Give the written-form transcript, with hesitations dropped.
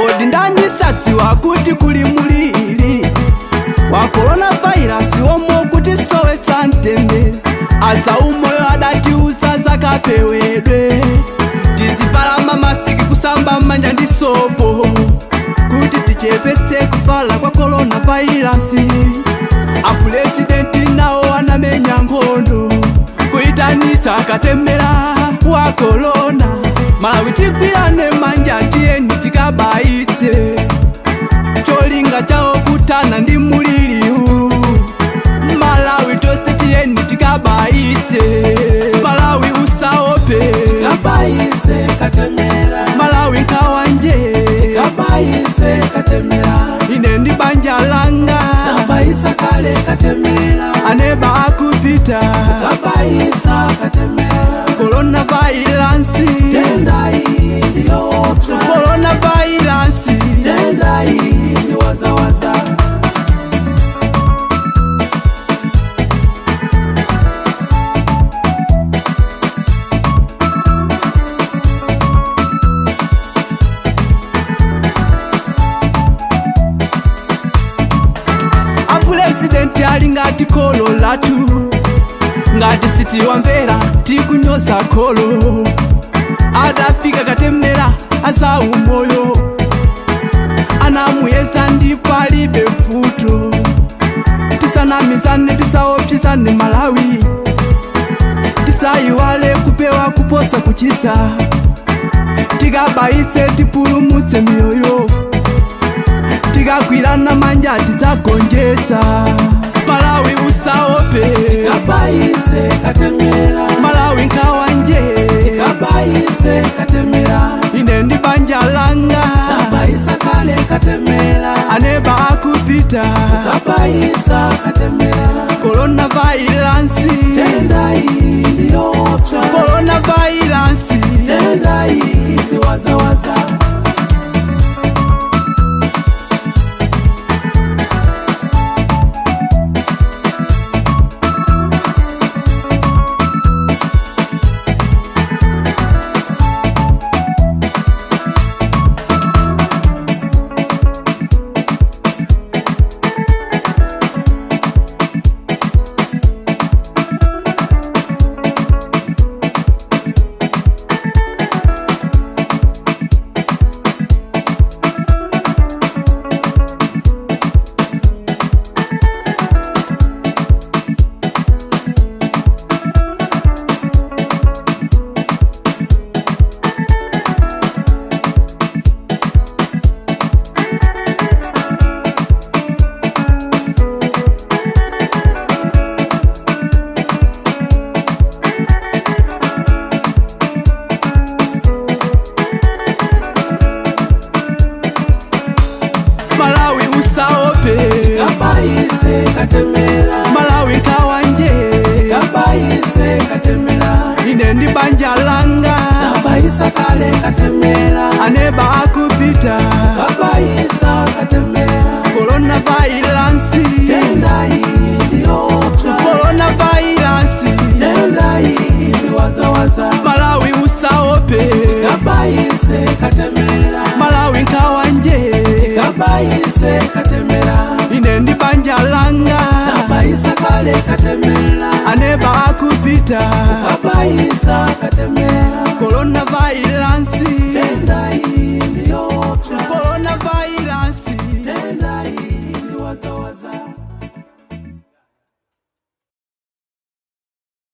kodi ndani sadziwa kuti kuli mulili wa coronavirus womwe kuti sowetsa mtendere. Azaumoyo adatiuza zakapewedwe tizivala mamasiki, kusamba manja ndi sopo kuti tichepetse kufala kwa coronavirus. Apuresidenti nawo anamenya nkhondo kuitanisa katemera wa corona. Malawi tigwirane manja tiyeni tikabayitse, cholinga chawo kutana ndi muliliu. Malawi tose tiyeni tikabayitse, Malawi usaope, kabayise katemera. Malawi nkawanje, kabayise katemera. ine ndi banja langa, kabayisa kale katemera. aneba akupita, kabayisa katemera. coronavirus, tendai ndiyopya. coronavirus, tendai ndi wazawaza. Apuresidenti ali ngati kholo lathu, ngati sitiwamvera tikunyoza kholo. Adafika katemera azaumoyo, anamuyeza ndipo alibe vuto. Tisanamizane tisaopsizane Malawi, tisayiwale kupewa kuposa kuchisa. Tikabayitse tipulumutse miyoyo, tikagwirana manja tidzagonjetsa. Malawi usaope, kabayise katemera. Malawi nkawanje, kabayise katemera. ine ndi banja langa, kabayisa kale katemera. aneba akupita, kabayisa katemera. coronavirus, tendai ndiyopya. coronavirus, tendai ndi wazawaza. Malawi usaope, kabayise katemera. Malawi nkawanje, kabayise katemera. ine ndi banja langa, kabayisa kale katemera. aneba akupita, kabayisa katemera. coronavirus, tendai ndiyopya. coronavirus, tendai ndi wazawaza. Malawi usaope, kabayise katemera. Malawi nkawanje, kabayise katemera. ine ndi banja langa, kabayisa kale katemera. aneba akupita, kabayisa katemera. coronavirus.